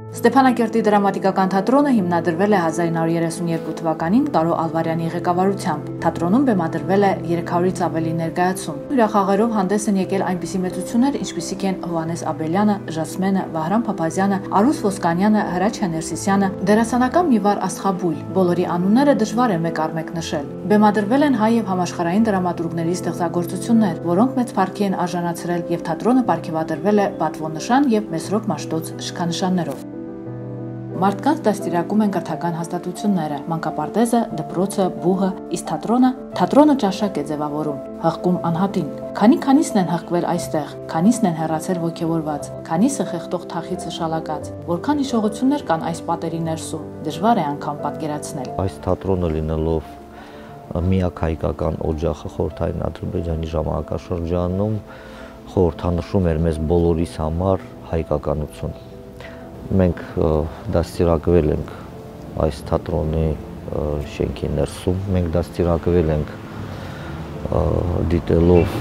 Ստեփանակերտի դրամատիկական թատրոնը հիմնադրվել է 1932 թվականին Կարո Ալվարյանի ղեկավարությամբ։ Թատրոնում բեմադրվել է 300-ից ավելի ներկայացում։ Հյուրախաղերով հանդես են եկել այնպիսի մեծություններ, ինչպիսիք են Հովհաննես Աբելյանը, Ժասմենը, Վահրամ Փափազյանը, Արուս Ոսկանյանը, Հրաչ Հեներսիսյանը, դերասանական Միվար Աստղաբույլ։ Բոլորի անունները դժվար է մեկ առ մեկ նշել։ Բեմադրվել են հայ եւ համաշխարհային դրամատուրգների ստեղծագործություններ, որոնք մեծ փառքի են արժանացրել, եւ թատրոնը պարգևատրվել է պատվոնշան եւ Մեսրոպ Մաշտոց շքանշաններով։ Մարդկանց դաստիարակում են կրթական հաստատությունները, մանկապարտեզը, դպրոցը, բուհը, իսկ թատրոնը ճաշակ է ձևավորում, հղկում անհատին։ Քանիսն են հղկվել այստեղ, քանիսն են հեռացել ոգևորված, քանիսը խեղդող թախիցը շալակած, որքան հիշողություններ կան այս պատերի ներսում, դժվար է անգամ պատկերացնել։ Այս թատրոնը լինելով միակ հայկական օջախը խորհրդային Ադրբեջանի ժամանակաշրջանում խորհրդանշում էր մեզ բոլորիս համար հայկականություն։ Մենք դաստիարակվել ենք այս թատրոնի շենքի ներսում, մենք դաստիարակվել ենք դիտելով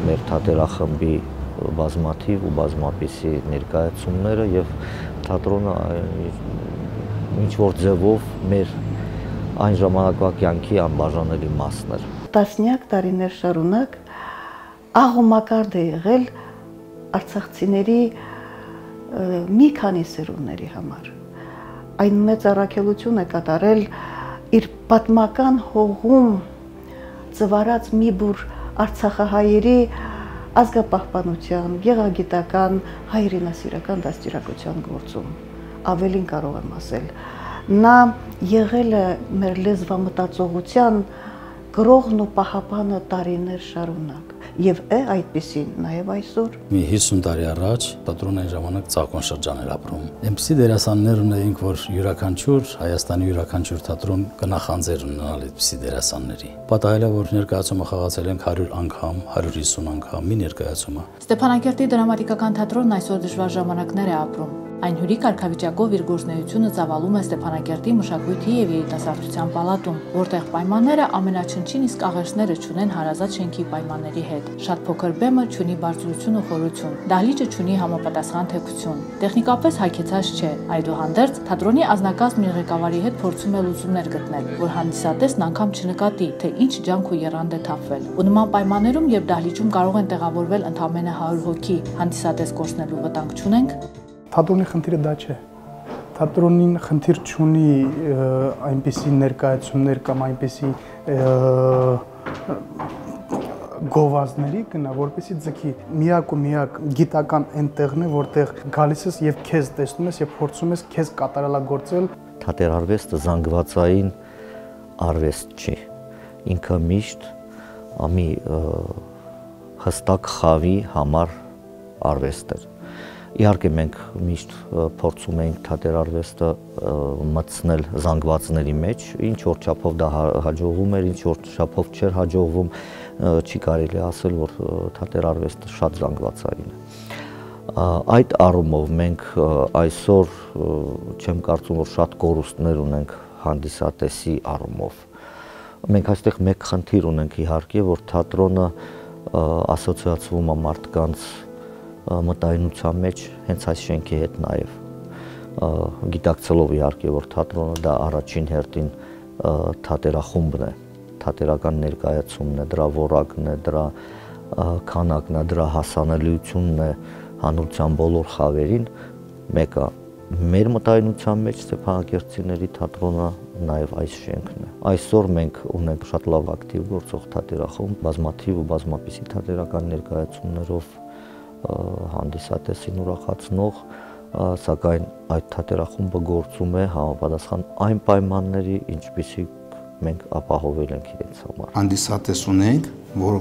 մեր թատերախմբի բազմաթիվ ու բազմապիսի ներկայացումները եւ թատրոնը ինչ-որ ձևով մեր այն ժամանակվա կյանքի անբաժանելի մասն էր։ Տասնյակ տարիներ շարունակ աղոմակարդ է եղել արցախցիների մի քանի սերունդների համար։ Այն մեծ առաքելություն է կատարել իր պատմական հողում ծվարած մի բուր արցախահայերի ազգապահպանության, գեղագիտական, հայրենասիրական դաստիարակության գործում։ Ավելին կարող եմ ասել, նա եղել է մեր լեզվամտածողության գրողն ու պահապանը տարիներ շարունակ։ Եվ այդպեսին նաև այսօր։ Մի 50 տարի առաջ թատրոնն այն ժամանակ ծաղկուն շրջան էր ապրում։ Այնպիսի դերասաններ ունեինք, որ յուրաքանչյուր Հայաստանի յուրաքանչյուր թատրոն կնախանձեր ունենալ այդպիսի դերասանների։ Պատահել է, որ ներկայացումը խաղացել ենք 100 անգամ, 150 անգամ մի ներկայացումը։ Ստեփանակերտի դրամատիկական թատրոնն այսօր դժվար ժամանակներ է ապրում։ Այն հյուրի կարգավիճակով իր գործունեությունը ծավալում է Ստեփանակերտի մշակույթի եւ երիտասարդության պալատում, որտեղ պայմանները ամենաչնչին իսկ աղերսները չունեն հարազատ շենքի պայմանների հետ։ Շատ փոքր բեմը չունի բարձրություն ու խորություն, դահլիճը չունի համապատասխան թեքություն։ Տեխնիկապես հագեցած չէ, այդուհանդերձ թատրոնի անձնակազմն իր ղեկավարի հետ փորձում է լուծումներ գտնել, որ հանդիսատեսն անգամ չնկատի, թե ինչ ջանք ու եռանդ է թափվել։ Ու նման պայմաններում, երբ դահլիճում կարող են տեղավորվել ընդամենը 100 հոգի, հանդիսատես կորցնելու վտանգ չունենք։ Թատրոնի խնդիրը դա չէ։ Թատրոնին խնդիր չունի այնպիսի ներկայացումներ կամ այնպիսի գովազդների գնա, որպեսի ձգի։ Միակ ու միակ գիտական այնտեղն է, որտեղ գալիս ես եւ քեզ տեսնում ես եւ փորձում ես քեզ կատարելագործել։ Թատերարվեստը զանգվածային արվեստ չի։ Ինքը միշտ մի հստակ խավի համար արվեստ է։ Իհարկե մենք միշտ փորձում ենք թատերարվեստը մտցնել զանգվածների մեջ, ինչ որ չափով դա հաջողվում էր, ինչ որ չափով չէր հաջողվում, չի կարելի ասել, որ թատերարվեստը շատ զանգվածային է։ Այդ առումով մենք այսօր չեմ կարծում, որ շատ կորուստներ ունենք հանդիսատեսի առումով։ Մենք այստեղ մեկ խնդիր ունենք իհարկե, որ թատրոնը ասոցիացվում է մարդկանց մտայնության մեջ հենց այս շենքի հետ նաև գիտակցելով իհարկե որ թատրոնը դա առաջին հերթին թատերախումբն է, թատերական ներկայացումն է, դրա որակն է, դրա քանակն է, դրա հասանելիությունն է հանրության բոլոր խավերին, մեկը մեր մտայնության մեջ Ստեփանակերտցիների թատրոնը նաև այս շենքն է։ Այսօր մենք ունենք շատ լավ ակտիվ գործող թատերախումբ, բազմաթիվ ու բազմապիսի թատերական ներկայացումներով հանդիսատեսին ուրախացնող, սակայն այդ թատերախումբը գործում է համապատասխան այն պայմանների, ինչպիսիք մենք ապահովել ենք իրենց համար։ Հանդիսատես ունենք, որ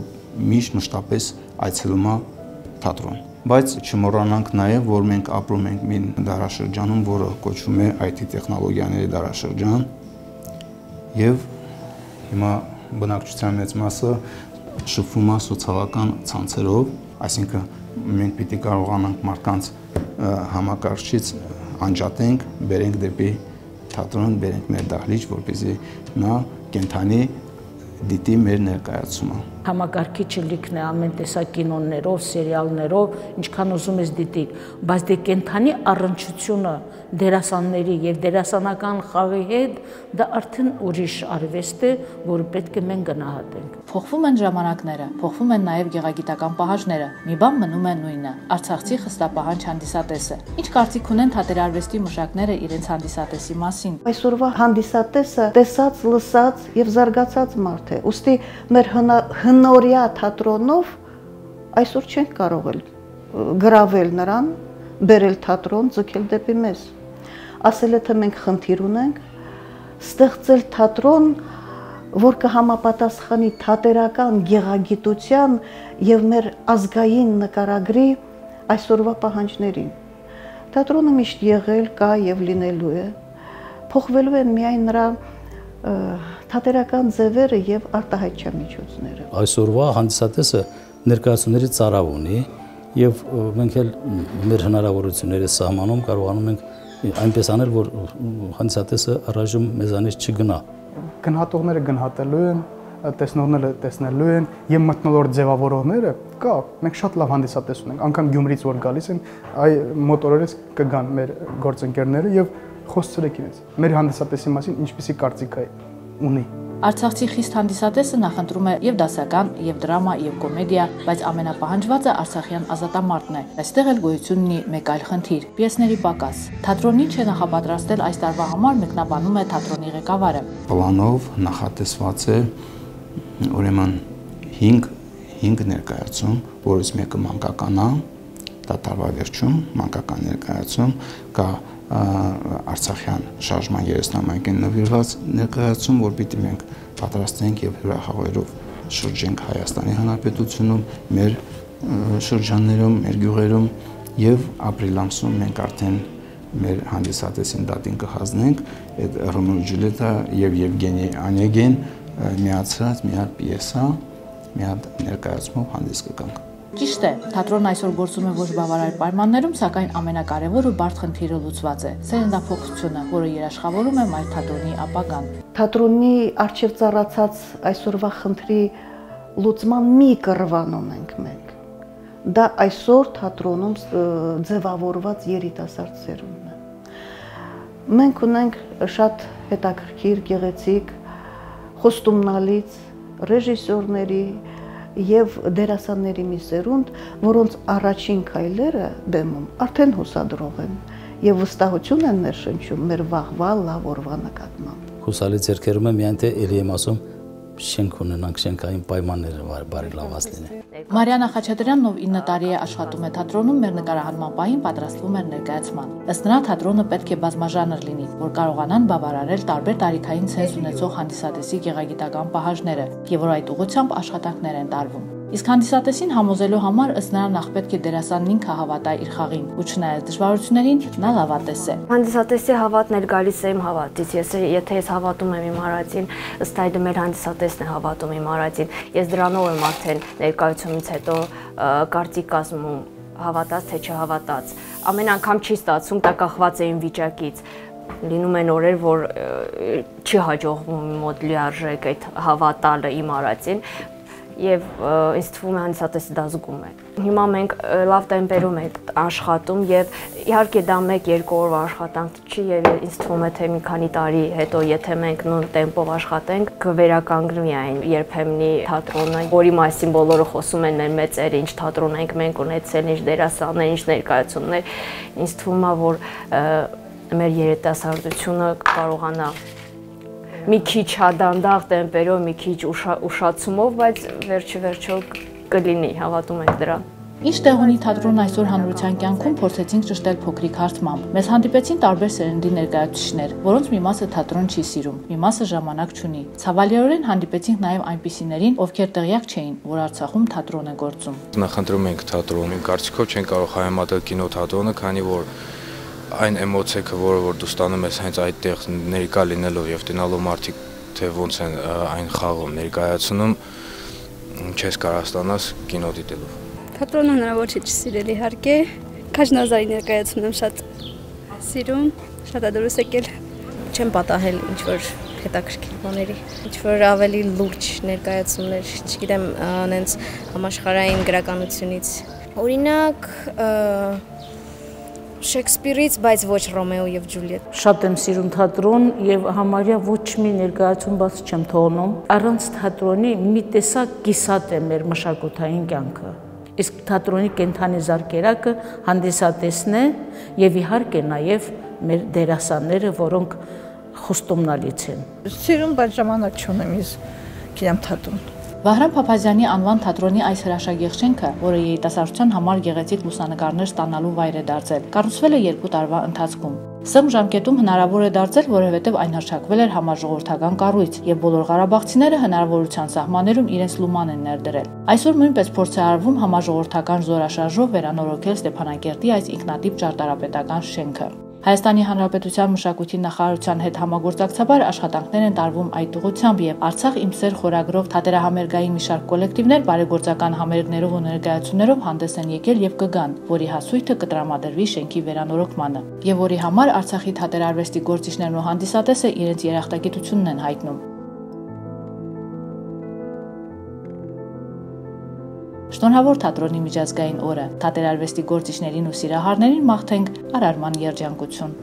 միշտ մշտապես այցելում է թատրոն, բայց չմոռանանք նաև, որ մենք ապրում ենք մի դարաշրջանում, որը կոչվում է IT տեխնոլոգիաների դարաշրջան, եւ հիմա բնակչության մեծ մասը շփվում է սոցիալական ցանցերով, այսինքն մենք պիտի կարողանանք մարդկանց համակարգչից անջատենք, բերենք դեպի թատրոն, բերենք մեր դահլիճ, որպեսզի նա կենթանի դիտի մեր ներկայացումը։ Համակարգիչը լիքն է ամեն տեսակ կինոներով, սերիալներով, ինչքան ուզում ես դիտիր, բայց դե կենթանի առնչությունը դերասանների եւ դերասանական խաղի հետ դա արդեն ուրիշ արվեստ է, որը պետք է մենք գնահատենք։ Փոխվում են ժամանակները, փոխվում են նաև գեղագիտական պահանջները։ Մի բան մնում է նույնը՝ Արցախցի խստապահանջ հանդիսատեսը։ Ինչ կարծիք ունեն թատերարվեստի մշակները իրենց հանդիսատեսի մասին։ Այսօրվա հանդիսատեսը տեսած, լսած եւ զարգացած մարդ է։ Ուստի մեր հնորյա թատրոնով այսօր չենք կարող գրավել նրան, բերել թատրոն, ձգել դեպի մեզ։ Ասել է թե մենք խնդիր ունենք ստեղծել թատրոն, որ կհամապատասխանի թատերական գեղագիտության եւ մեր ազգային նկարագրի այսօրվա պահանջներին։ Թատրոնը միշտ եղել, կա եւ լինելու է։ Փոխվելու են միայն նրա թատերական ձևերը եւ արտահայտչամիջոցները։ Այսօրվա հանդիսատեսը ներկայացումների ծարավ ունի եւ մենք էլ մեր հնարավորությունների սահմանում կարողանում ենք այնպես անել, որ հանդիսատեսը առայժմ մեզանից չգնա։ Գնահատողները գնահատելու են, տեսնողները տեսնելու են եւ մթնոլորտ ձևավորողները կա, մենք շատ լավ հանդիսատես ունենք, անգամ Գյումրիից որ գալիս են, այ մոտորերից կգան մեր գործընկերները եւ խոսցրեք իրենց։ Մեր հանդիսատեսի մասին ինչպիսի կարծիք ունի։ Արցախցի խիստ հանդիսատեսը նախընտրում է եւ դասական, եւ դրամա, եւ կոմեդիա, բայց ամենապահանջվածը արցախյան ազատամարտն է։ Այստեղ էլ գոյություն ունի մեկ այլ խնդիր՝ պիեսների պակաս։ Թատրոնին չէ նախապատրաստել այս տարվա համար, մեկնաբանում է թատրոնի ղեկավարը։ Պլանով նախատեսված է ուրեմն 5 ներկայացում, որից մեկը մանկական է, դա տարվա վերջում մանկական ներկայացում, կա Արցախյան շարժման 30-ամյակին նվիրված ներկայացում, որ պիտի մենք պատրաստենք եւ հյուրախաղերով շրջենք Հայաստանի Հանրապետությունում, մեր շրջաններում, մեր գյուղերում եւ ապրիլ ամսում մենք արդեն մեր հանդիսատեսին դատին կհանձնենք այդ Ռոմեո Ջուլիետա եւ Եվգենի Անեգին միացած մի հատ պիեսա, մի հատ ներկայացումով հանդես կգանք։ Ճիշտ է, թատրոնն այսօր գործում է ոչ բավարար պայմաններում, սակայն ամենակարևորը բարդ խնդիրը լուծված է՝ սերնդափոխությունը, որը երաշխավորում է մայր թատրոնի ապագան։ Թատրոնի արժև ծառացած այսօրվա խնդրի լուծման մի կռվան ունենք մենք։ Դա այսօր թատրոնում ձևավորված երիտասարդ սերունդն է։ Մենք ունենք շատ հետաքրքիր, գեղեցիկ, խոստումնալից ռեժիսորների եւ դերասանների մի սերունդ, որոնց առաջին քայլերը բեմում արդեն հուսադրող են եւ վստահություն են ներշնչում մեր վաղվա լավ օրվա նկատմամբ։ Հուսալի ձեռքերում է միայն թե էլի եմ ասում շենք ունենանք, շենքային պայմանները բարելավված լինեն։ Մարիանա Խաչատրյանն, ով 9 տարի է աշխատում է թատրոնում, մեր նկարահանման պահին պատրաստվում էր ներկայացման։ Ըստ նրա թատրոնը պետք է բազմաժանր լինի, որ կարողանան բավարարել տարբեր տարիքային ցենզ ունեցող հանդիսատեսի գեղագիտական պահանջները եւ որ այդ ուղղությամբ աշխատանքներ են տարվում։ Իսկ հանդիսատեսին համոզելու համար ըստ նրա նախ պետք է դերասանն ինքը հավատա իր խաղին, ու չնայած դժվարություններին նա լավատես է։ Հանդիսատեսի հավատն էլ գալիս է իմ հավատից։ Եթե ես հավատում եմ իմ արածին, ըստ այդմ էլ հանդիսատեսն է հավատում իմ արածին։ Ես դրանով եմ արդեն ներկայությունից հետո կարծիք կազմում, հավատաց թե չհավատաց։ Ամեն անգամ չի ստացվում, դա կախված է իմ վիճակից։ Լինում են օրեր, որ չի հաջողվում մոտ լիարժեք այդ հավատալը իմ արածին, եւ ինձ թվում է հանդիսատեսը դա զգում է։ Հիմա մենք լավ տեմպերում ենք աշխատում եւ իհարկե դա 1-2 օրվա աշխատանք չի եւ ինձ թվում է թե մի քանի տարի հետո եթե մենք նույն տեմպով աշխատենք կվերականգնվի այն երբեմնի թատրոնը, որի մասին բոլորը խոսում են մեր մեծերը, ինչ թատրոն ենք մենք ունեցել, ինչ դերասաններ, ինչ ներկայացումներ, ինձ թվում է որ մեր երիտասարդությունը կարողանա մի քիչ հադանդաղ տեմպերով, մի քիչ ուշացումով, բայց վերջը կլինի, հավատում ենք դրան։ Ինչ տեղ ունի թատրոնն այսօր հանրության կյանքում, փորձեցինք ճշտել փոքրիկ հարցմամբ։ Մեզ հանդիպեցին տարբեր սերնդի ներկայացուցիչներ, որոնց մի մասը թատրոն չի սիրում, մի մասը ժամանակ չունի։ Ցավալիորեն հանդիպեցինք նաև այնպիսիներին, ովքեր տեղյակ չէին, որ Արցախում թատրոն է գործում։ Նախընտրում ենք թատրոն, իմ կարծիքով չեն կարող հայեմատել կինոթատրոնը, քանի որ այն էմոցիաը, որը դու ստանում ես հենց այդտեղ ներկա լինելով եւ տենալով մարդիկ, թե ոնց են այն խաղում ներկայացնում, չես կարող ստանաս կինո դիտելով։ Թատրոնը հնարավոր չէ չսիրել իհարկե։ Քաջնազարի ներկայացումն եմ շատ սիրում, շատ է դուրս եկել։ Չեմ պատահել ինչ որ հետաքրքիր բաների։ Ինչ որ ավելի լուրջ ներկայացումներ, չգիտեմ, նենց համաշխարհային գրականությունից։ Օրինակ Շեքսպիրից, բայց ոչ Ռոմեո եւ Ջուլիետ։ Շատ եմ սիրում թատրոն եւ համարյա ոչ մի ներկայացում բաց չեմ թողնում։ Առանց թատրոնի մի տեսակ կիսատ է մեր մշակութային կյանքը։ Իսկ թատրոնի կենթանի զարկերակը հանդիսատեսն է եւ իհարկե նաեւ մեր դերասանները, որոնք խոստումնալից են։ Սիրում, բայց ժամանակ չունեմ ես գնամ թատրոն։ Վահրամ Փափազյանի անվան թատրոնի այս հրաշագեղ շենքը, որը երիտասարդության համար գեղեցիկ լուսանկարներ ստանալու վայր է դարձել, կառուցվել է 2 տարվա ընթացքում։ Սեմ ժամկետում հնարավոր է դարձել, որովհետև այն հռչակվել էր համաժողովրդական կառույց, եւ բոլոր ղարաբաղցիները հնարավորության սահմաններում իրենց լուման են ներդրել։ Այսօր նույնպես փորձ է արվում համաժողովրդական զորաշարժով վերանորոգել Ստեփանակերտի այս ինքնատիպ ճարտարապետական շենքը։ Հայաստանի Հանրապետության մշակույթի նախարարության հետ համագործակցաբար աշխատանքներ են տարվում այդ ուղղությամբ եւ Արցախ իմ սեր խորագրով թատերահամերգային մի շարք կոլեկտիվներ բարեգործական համերգներով ու ներկայացումներով հանդես են եկել եւ կգան, որի հասույթը կտրամադրվի շենքի վերանորոգմանը, եւ որի համար Արցախի թատերարվեստի գործիչներն ու հանդիսատեսը իրենց երախտագիտությունն են հայտնում։ Շնորհավոր թատրոնի միջազգային օրը, թատերարվեստի գործիչներին ու սիրահարներին մաղթենք արարման երջանկություն։